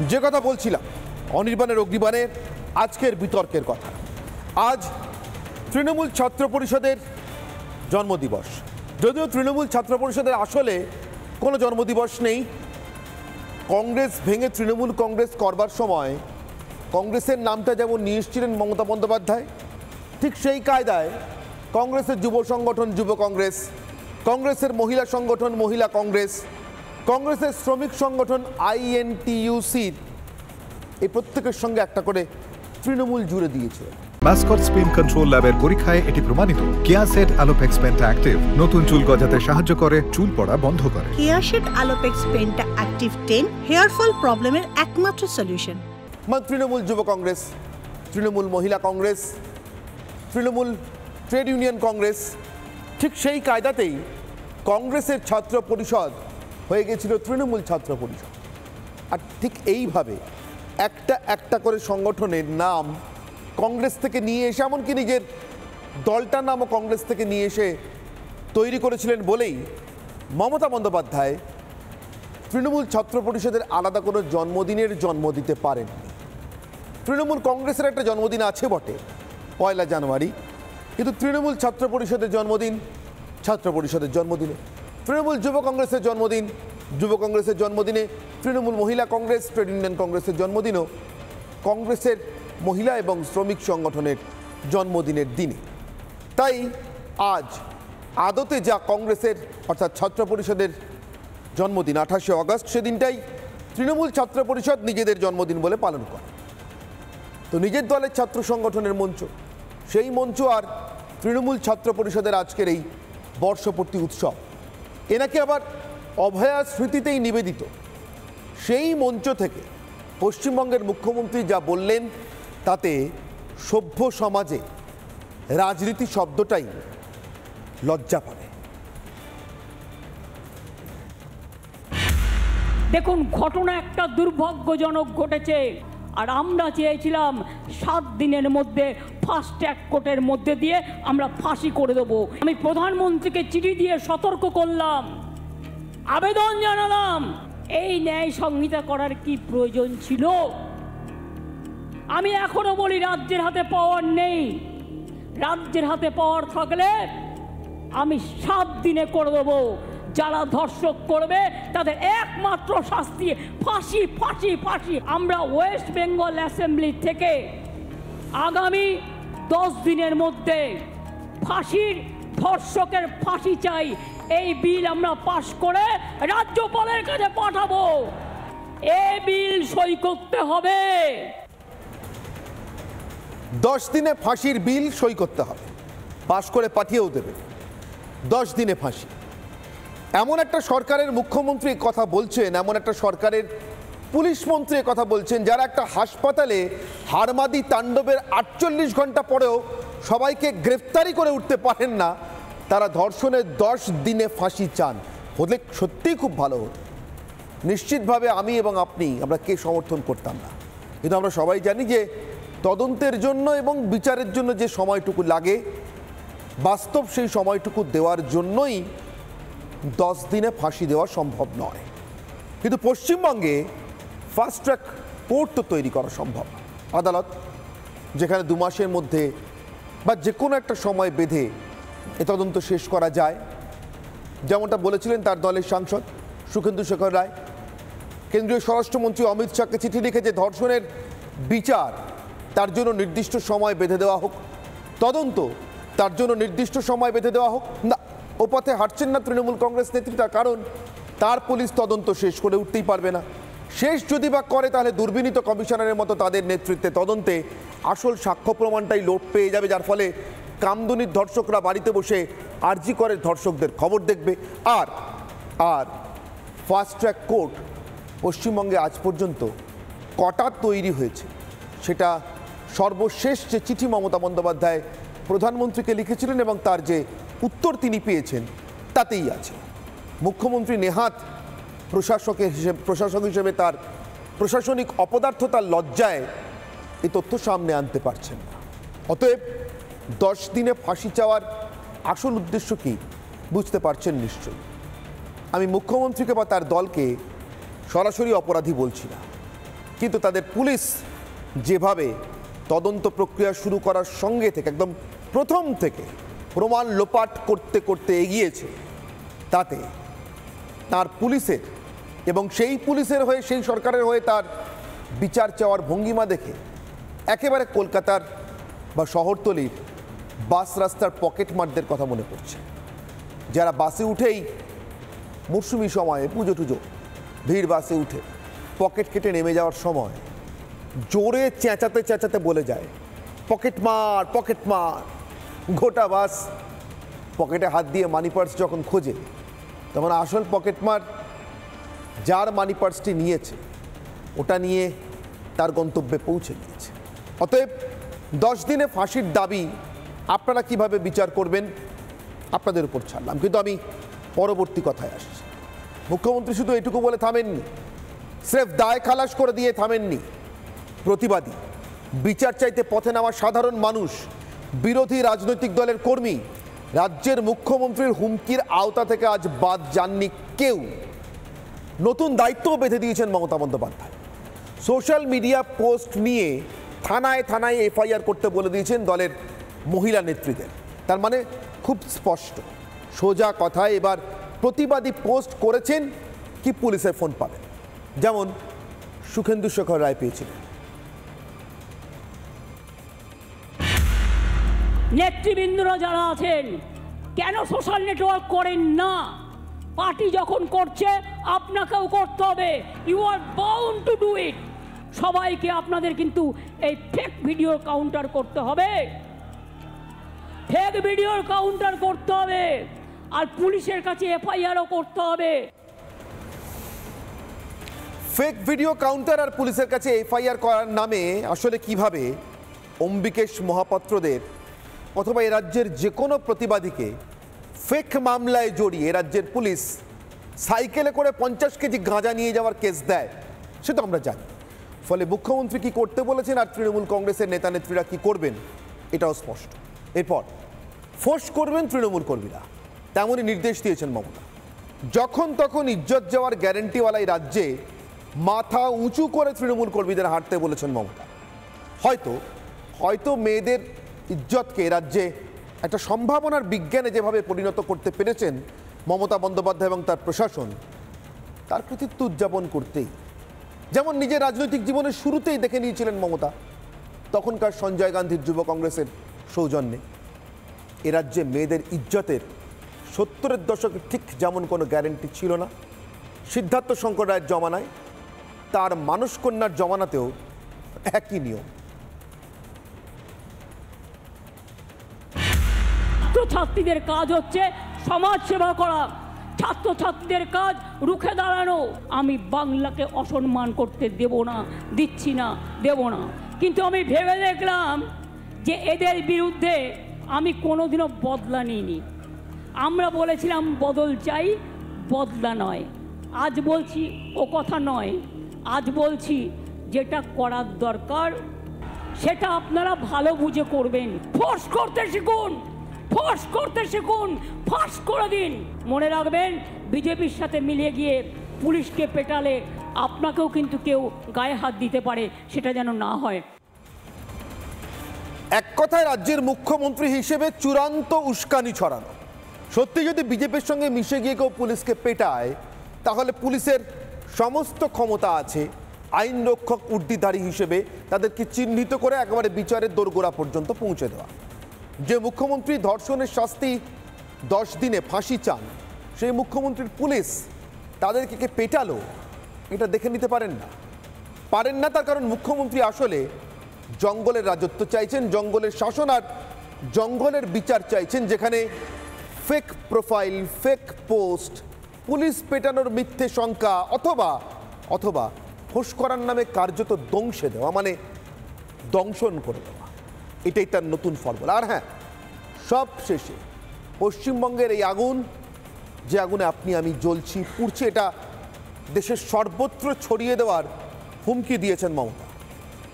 যে কথা বলছিলাম অনির্বাণের অগ্নিবাণে আজকের বিতর্কের কথা। আজ তৃণমূল ছাত্র পরিষদের জন্মদিবস। যদিও তৃণমূল ছাত্র পরিষদের আসলে কোনো জন্মদিবস নেই। কংগ্রেস ভেঙে তৃণমূল কংগ্রেস করবার সময় কংগ্রেসের নামটা যেমন নিয়ে এসেছিলেন মমতা বন্দ্যোপাধ্যায়, ঠিক সেই কায়দায় কংগ্রেসের যুব সংগঠন যুব কংগ্রেস, কংগ্রেসের মহিলা সংগঠন মহিলা কংগ্রেস, কংগ্রেসের শ্রমিক সংগঠন INTUC এই প্রত্যেকের সঙ্গে একটা করে তৃণমূল জুড়ে দিয়েছে। মাসকট স্পিন কন্ট্রোল ল্যাবের পরীক্ষায় এটি প্রমাণিত। কেয়াসেট আলোপেক্স পেন্টা অ্যাক্টিভ নতুন চুল গজাতে সাহায্য করে, চুল পড়া বন্ধ করে। Keya Seth Alopex penta active 10 hair fall প্রবলেমের একমাত্র সলিউশন। তৃণমূল যুব কংগ্রেস, তৃণমূল মহিলা কংগ্রেস, তৃণমূল ট্রেড ইউনিয়ন কংগ্রেস, ঠিক সেই কায়দাতেই কংগ্রেসের ছাত্র পরিষদ হয়ে গেছিল তৃণমূল ছাত্র পরিষদ। আর ঠিক এইভাবে একটা একটা করে সংগঠনের নাম কংগ্রেস থেকে নিয়ে এসে, এমনকি নিজের দলটার নামও কংগ্রেস থেকে নিয়ে এসে তৈরি করেছিলেন বলেই মমতা বন্দ্যোপাধ্যায় তৃণমূল ছাত্র পরিষদের আলাদা কোনো জন্মদিনের জন্ম দিতে পারেননি। তৃণমূল কংগ্রেসের একটা জন্মদিন আছে বটে 1 জানুয়ারি, কিন্তু তৃণমূল ছাত্র পরিষদের জন্মদিন ছাত্র পরিষদের জন্মদিনে, তৃণমূল যুব কংগ্রেসের জন্মদিন যুব কংগ্রেসের জন্মদিনে, তৃণমূল মহিলা কংগ্রেস ট্রেড ইউনিয়ন কংগ্রেসের জন্মদিনও কংগ্রেসের মহিলা এবং শ্রমিক সংগঠনের জন্মদিনের দিনে। তাই আজ আদতে যা কংগ্রেসের অর্থাৎ ছাত্র পরিষদের জন্মদিন 28শে অগস্ট, সেদিনটাই তৃণমূল ছাত্র পরিষদ নিজেদের জন্মদিন বলে পালন করে। তো নিজের দলের ছাত্র সংগঠনের মঞ্চ, সেই মঞ্চ আর তৃণমূল ছাত্র পরিষদের আজকের এই বর্ষপূর্তি উৎসব এনাকে আবার অভয়া স্মৃতিতেই নিবেদিত। সেই মঞ্চ থেকে পশ্চিমবঙ্গের মুখ্যমন্ত্রী যা বললেন তাতে সভ্য সমাজে রাজনীতি শব্দটাই লজ্জা পাবে। দেখুন, ঘটনা একটা দুর্ভাগ্যজনক ঘটেছে, আর আমরা চেয়েছিলাম 7 দিনের মধ্যে ফাস্ট ট্র্যাক কোর্টের মধ্যে দিয়ে আমরা ফাঁসি করে দেবো। আমি প্রধানমন্ত্রীকে চিঠি দিয়ে সতর্ক করলাম, আবেদন জানালাম, এই ন্যায় সংহিতা করার কি প্রয়োজন ছিল? আমি এখনো বলি রাজ্যের হাতে পাওয়ার নেই। রাজ্যের হাতে পাওয়ার থাকলে আমি 7 দিনে করে দেবো। যারা ধর্ষক করবে তাদের একমাত্র শাস্তি ফাঁসি, ফাঁসি, ফাঁসি। আমরা ওয়েস্ট বেঙ্গল অ্যাসেম্বলি থেকে আগামী 10 দিনের মধ্যে ফাঁসির, ধর্ষকের ফাঁসি চাই, এই বিল আমরা পাশ করে রাজ্যপালের কাছে পাঠাবো। এই বিল সই করতে হবে। 10 দিনে ফাঁসির বিল সই করতে হবে, পাশ করে পাঠিয়েও দেবে। 10 দিনে ফাঁসি, এমন একটা সরকারের মুখ্যমন্ত্রী কথা বলছেন, এমন একটা সরকারের পুলিশ মন্ত্রী কথা বলছেন, যারা একটা হাসপাতালে হারমাদি তাণ্ডবের 48 ঘন্টা পরেও সবাইকে গ্রেফতারি করে উঠতে পারেন না, তারা ধর্ষণের 10 দিনে ফাঁসি চান। হলে সত্যিই খুব ভালো হতো। নিশ্চিতভাবে আমি এবং আপনি আমরা কে সমর্থন করতাম না, কিন্তু আমরা সবাই জানি যে তদন্তের জন্য এবং বিচারের জন্য যে সময়টুকু লাগে, বাস্তব সেই সময়টুকু দেওয়ার জন্যই 10 দিনে ফাঁসি দেওয়া সম্ভব নয়। কিন্তু পশ্চিমবঙ্গে ফাস্ট ট্র্যাক কোর্ট তো তৈরি করা সম্ভব। আদালত যেখানে 2 মাসের মধ্যে বা যে কোনো একটা সময় বেঁধে এ তদন্ত শেষ করা যায়, যেমনটা বলেছিলেন তার দলের সাংসদ সুখেন্দু শেখর রায়। কেন্দ্রীয় স্বরাষ্ট্রমন্ত্রী অমিত শাহকে চিঠি লিখেছে ধর্ষণের বিচার তার জন্য নির্দিষ্ট সময় বেঁধে দেওয়া হোক, তদন্ত তার জন্য নির্দিষ্ট সময় বেঁধে দেওয়া হোক। না, ও পথে হাঁটছেন না তৃণমূল কংগ্রেস নেতৃত্ব, কারণ তার পুলিশ তদন্ত শেষ করে উঠতেই পারবে না। শেষ যদি বা করে তাহলে দুর্বিনীত কমিশনারের মতো তাদের নেতৃত্বে তদন্তে আসল সাক্ষ্য প্রমাণটাই লোপ পেয়ে যাবে, যার ফলে কামদুনির ধর্ষকরা বাড়িতে বসে আরজি করে ধর্ষকদের খবর দেখবে। আর আর ফাস্ট ট্র্যাক কোর্ট পশ্চিমবঙ্গে আজ পর্যন্ত কটা তৈরি হয়েছে, সেটা সর্বশেষ যে চিঠি মমতা বন্দ্যোপাধ্যায় প্রধানমন্ত্রীকে লিখেছিলেন এবং তার যে উত্তর তিনি পেয়েছেন তাতেই আছে। মুখ্যমন্ত্রী নেহাত প্রশাসক হিসেবে তার প্রশাসনিক অপদার্থতার লজ্জায় এই তথ্য সামনে আনতে পারছেন না। অতএব 10 দিনে ফাঁসি চাওয়ার আসল উদ্দেশ্য কি বুঝতে পারছেন নিশ্চয়ই। আমি মুখ্যমন্ত্রীকে বা তার দলকে সরাসরি অপরাধী বলছি না, কিন্তু তাদের পুলিশ যেভাবে তদন্ত প্রক্রিয়া শুরু করার সঙ্গে থেকে একদম প্রথম থেকে প্রমাণ লোপাট করতে করতে এগিয়েছে, তাতে তার পুলিশের এবং সেই পুলিশের হয়ে সেই সরকারের হয়ে তার বিচার চাওয়ার ভঙ্গিমা দেখে একেবারে কলকাতার বা শহরতলির বাস রাস্তার পকেটমারদের কথা মনে পড়ছে, যারা বাসে উঠেই মরশুমি সময়ে পুজো টুজো ভিড় বাসে উঠে পকেট কেটে নেমে যাওয়ার সময় জোরে চেঁচাতে চেঁচাতে বলে যায়, পকেট মার পকেট মার। গোটা বাস পকেটে হাত দিয়ে মানি পার্স যখন খোঁজে, তখন আসল পকেট মার যার মানি পার্সটি নিয়েছে ওটা নিয়ে তার গন্তব্যে পৌঁছে গিয়েছে। অতএব 10 দিনে ফাঁসির দাবি আপনারা কিভাবে বিচার করবেন আপনাদের উপর ছাড়লাম, কিন্তু আমি পরবর্তী কথায় আসছি। মুখ্যমন্ত্রী শুধু এটুকু বলে থামেননি, স্রেফ দায় খালাস করে দিয়ে থামেননি। প্রতিবাদী, বিচার চাইতে পথে নামা সাধারণ মানুষ, বিরোধী রাজনৈতিক দলের কর্মী, রাজ্যের মুখ্যমন্ত্রীর হুমকির আওতা থেকে আজ বাদ যাননি কেউ। নতুন দায়িত্বও বেঁধে দিয়েছেন Mamata Bandyopadhyay. Social media post নিয়ে থানায় থানায় এফআইআর করতে বলে দিয়েছেন দলের মহিলা নেত্রীদের। তার মানে খুব স্পষ্ট, সোজা কথায় এবার প্রতিবাদী পোস্ট করেছেন কি পুলিশের ফোন পাবেন, যেমন সুখেন্দু শেখর রায় পেয়েছিলেন। নেতৃবৃন্দরা যারা আছেন, কেন সোশ্যাল নেটওয়ার্ক করেন না? পার্টি যখন করছে আপনাকেও করতে হবে, you are bound to do it. সবাইকে আপনাদের কিন্তু এই ফেক ভিডিওর কাউন্টার করতে হবে, ফেক ভিডিওর কাউন্টার করতে হবে, আর পুলিশের কাছে এফআইআরও করতে হবে। ফেক ভিডিও কাউন্টার আর পুলিশের কাছে এফআইআর করার নামে আসলে কিভাবে অম্বিকেশ মহাপাত্রদের অথবা এ রাজ্যের যে কোনো প্রতিবাদীকে ফেক মামলায় জড়িয়ে এ রাজ্যের পুলিশ সাইকেলে করে 50 কেজি গাঁজা নিয়ে যাওয়ার কেস দেয়, সেটা আমরা জানি। ফলে মুখ্যমন্ত্রী কি করতে বলেছেন আর তৃণমূল কংগ্রেসের নেতা নেত্রীরা কি করবেন এটাও স্পষ্ট। এরপর ফোর্স করবেন তৃণমূল কর্মীরা, তেমনই নির্দেশ দিয়েছেন মমতা। যখন তখন ইজ্জত যাওয়ার গ্যারেন্টিওয়ালা এই রাজ্যে মাথা উঁচু করে তৃণমূল কর্মীদের হাঁটতে বলেছেন মমতা। হয়তো মেয়েদের ইজ্জতকে রাজ্যে একটা সম্ভাবনার বিজ্ঞানে যেভাবে পরিণত করতে পেরেছেন মমতা বন্দ্যোপাধ্যায় এবং তার প্রশাসন, তার কৃতিত্ব উদযাপন করতেই, যেমন নিজের রাজনৈতিক জীবনের শুরুতেই দেখে নিয়েছিলেন মমতা, তখনকার সঞ্জয় গান্ধীর যুব কংগ্রেসের সৌজন্যে এ রাজ্যে মেয়েদের ইজ্জতের 70-এর দশকে ঠিক যেমন কোনো গ্যারেন্টি ছিল না, সিদ্ধার্থ শঙ্কর রায়ের জমানায় তার মানসকন্যার জমানাতেও একই নিয়ম। ছাত্রছাত্রীদের কাজ হচ্ছে সমাজ সেবা করা, ছাত্রছাত্রীদের কাজ রুখে দাঁড়ানো। আমি বাংলাকে অসম্মান করতে দেব না, দিচ্ছি না, দেব না। কিন্তু আমি ভেবে দেখলাম যে এদের বিরুদ্ধে আমি কোনোদিনও বদলা নিইনি। আমরা বলেছিলাম বদল চাই, বদলা নয়। আজ বলছি ও কথা নয়, আজ বলছি যেটা করার দরকার সেটা আপনারা ভালো বুঝে করবেন। ফোর্স করতে শিখুন, ফোর্স করতে শিখুন, ফাঁস করে দিন। মনে রাখবেন, বিজেপির সাথে মিলিয়ে গিয়ে পুলিশকে পেটালে আপনাকেও কিন্তু কেউ গায়ে হাত দিতে পারে, সেটা যেন না হয়। এক কথায় রাজ্যের মুখ্যমন্ত্রী হিসেবে চূড়ান্ত উস্কানি ছড়ানো। সত্যি যদি বিজেপির সঙ্গে মিশে গিয়ে কেউ পুলিশকে পেটায়, তাহলে পুলিশের সমস্ত ক্ষমতা আছে আইন রক্ষক উর্দিধারী হিসেবে তাদেরকে চিহ্নিত করে একেবারে বিচারের দোরগোড়া পর্যন্ত পৌঁছে দেওয়া। যে মুখ্যমন্ত্রী ধর্ষণের শাস্তি 10 দিনে ফাঁসি চান, সেই মুখ্যমন্ত্রীর পুলিশ তাদেরকে কে পেটালো এটা দেখে নিতে পারেন না। তার কারণ মুখ্যমন্ত্রী আসলে জঙ্গলের রাজত্ব চাইছেন, জঙ্গলের শাসন আর জঙ্গলের বিচার চাইছেন, যেখানে fake profile, fake post, police পেটানোর মিথ্যে শঙ্কা অথবা ফোঁস করার নামে কার্যত ধ্বংসে দেওয়া, মানে দংশন করে দেওয়া, এটাই তার নতুন ফর্মুলা। আর হ্যাঁ, সব শেষে পশ্চিমবঙ্গের এই আগুন, যে আগুনে আপনি আমি জ্বলছি, পুড়ছি, এটা দেশের সর্বত্র ছড়িয়ে দেওয়ার হুমকি দিয়েছেন মমতা।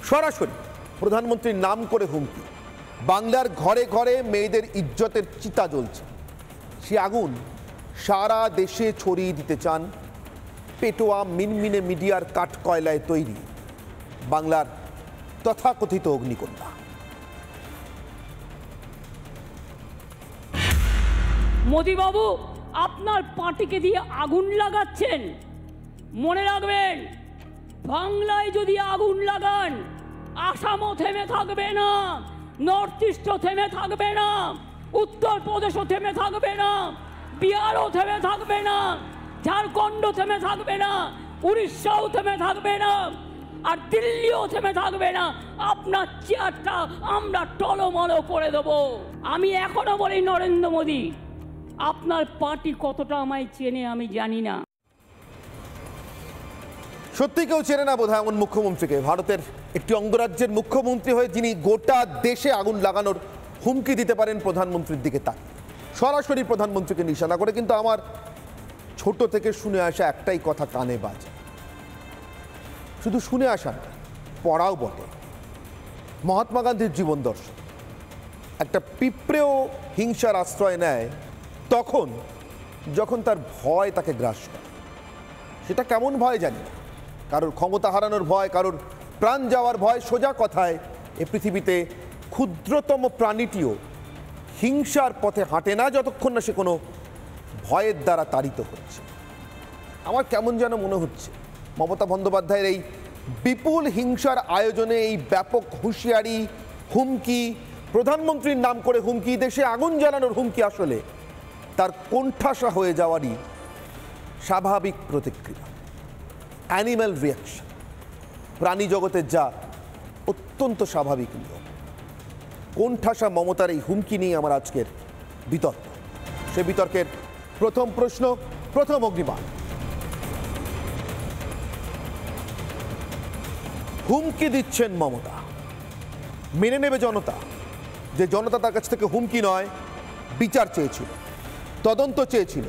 সরাসরি প্রধানমন্ত্রীর নাম করে হুমকি। বাংলার ঘরে ঘরে মেয়েদের ইজ্জতের চিতা জ্বলছে, সে আগুন সারা দেশে ছড়িয়ে দিতে চান পেটোয়া মিনমিনে মিডিয়ার কাঠ কয়লায় তৈরি বাংলার তথাকথিত অগ্নিকন্যা। মোদিবাবু, আপনার পার্টিকে দিয়ে আগুন লাগাচ্ছেন। মনে রাখবেন, বাংলায় যদি আগুন লাগান, আসামও থেমে থাকবে না, নর্থ ইস্টও থেমে থাকবে না, উত্তরপ্রদেশও থেমে থাকবে না, বিহারও থেমে থাকবে না, ঝাড়খণ্ডও থেমে থাকবে না, উড়িষ্যাও থেমে থাকবে না, আর দিল্লিও থেমে থাকবে না। আপনার চেয়ারটা আমরা টলমলো করে দেবো। আমি এখনো বলি, নরেন্দ্র মোদী, আপনার পার্টি কতটা আমায় চেনে আমি জানি না। সত্যি কেউ চেনে না বোধহয় এমন মুখ্যমন্ত্রীকে। ভারতের একটি অঙ্গরাজ্যের মুখ্যমন্ত্রী হয়ে যিনি গোটা দেশে আগুন লাগানোর হুমকি দিতে পারেন প্রধানমন্ত্রীর দিকে তাকিয়ে, সরাসরি প্রধানমন্ত্রীকে নিশানা করে। কিন্তু আমার ছোট থেকে শুনে আসা একটাই কথা কানে বাজে, শুধু শুনে আসা না, পড়াও বটে। মহাত্মা গান্ধীর জীবন দর্শন। একটা পিঁপড়েও হিংসার আশ্রয় নেয় তখন যখন তার ভয় তাকে গ্রাস করে। সেটা কেমন ভয় জানি না, কারোর ক্ষমতা হারানোর ভয়, কারোর প্রাণ যাওয়ার ভয়। সোজা কথায় এ পৃথিবীতে ক্ষুদ্রতম প্রাণীটিও হিংসার পথে হাঁটে না যতক্ষণ না সে কোনো ভয়ের দ্বারা তাড়িত হচ্ছে। আমার কেমন যেন মনে হচ্ছে মমতা বন্দ্যোপাধ্যায়ের এই বিপুল হিংসার আয়োজনে, এই ব্যাপক হুঁশিয়ারি, হুমকি, প্রধানমন্ত্রীর নাম করে হুমকি, দেশে আগুন জ্বালানোর হুমকি আসলে তার কোণঠাসা হয়ে যাওয়ারই স্বাভাবিক প্রতিক্রিয়া, অ্যানিম্যাল রিয়াকশন। প্রাণী জগতের যা অত্যন্ত স্বাভাবিক নিয়ম। কোণঠাসা মমতার এই হুমকি নিয়ে আমার আজকের বিতর্ক। সে বিতর্কের প্রথম প্রশ্ন, প্রথম অগ্নিবাণ। হুমকি দিচ্ছেন মমতা, মেনে নেবে জনতা যে জনতা তার কাছ থেকে হুমকি নয়, বিচার চেয়েছিল, তদন্ত চেয়েছিল।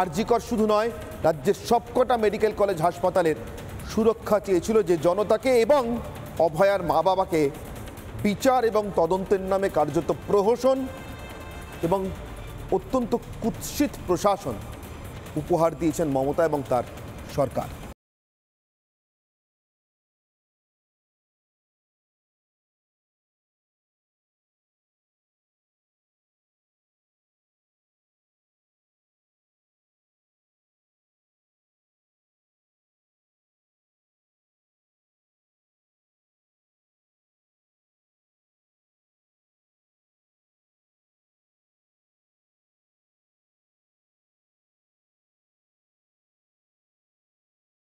আরজি কর শুধু নয়, রাজ্যের সবকটা মেডিকেল কলেজ হাসপাতালের সুরক্ষা চেয়েছিল, যে জনতাকে এবং অভয়ার মা বাবাকে বিচার এবং তদন্তের নামে কার্যত প্রহসন এবং অত্যন্ত কুৎসিত প্রশাসন উপহার দিয়েছেন মমতা এবং তার সরকার।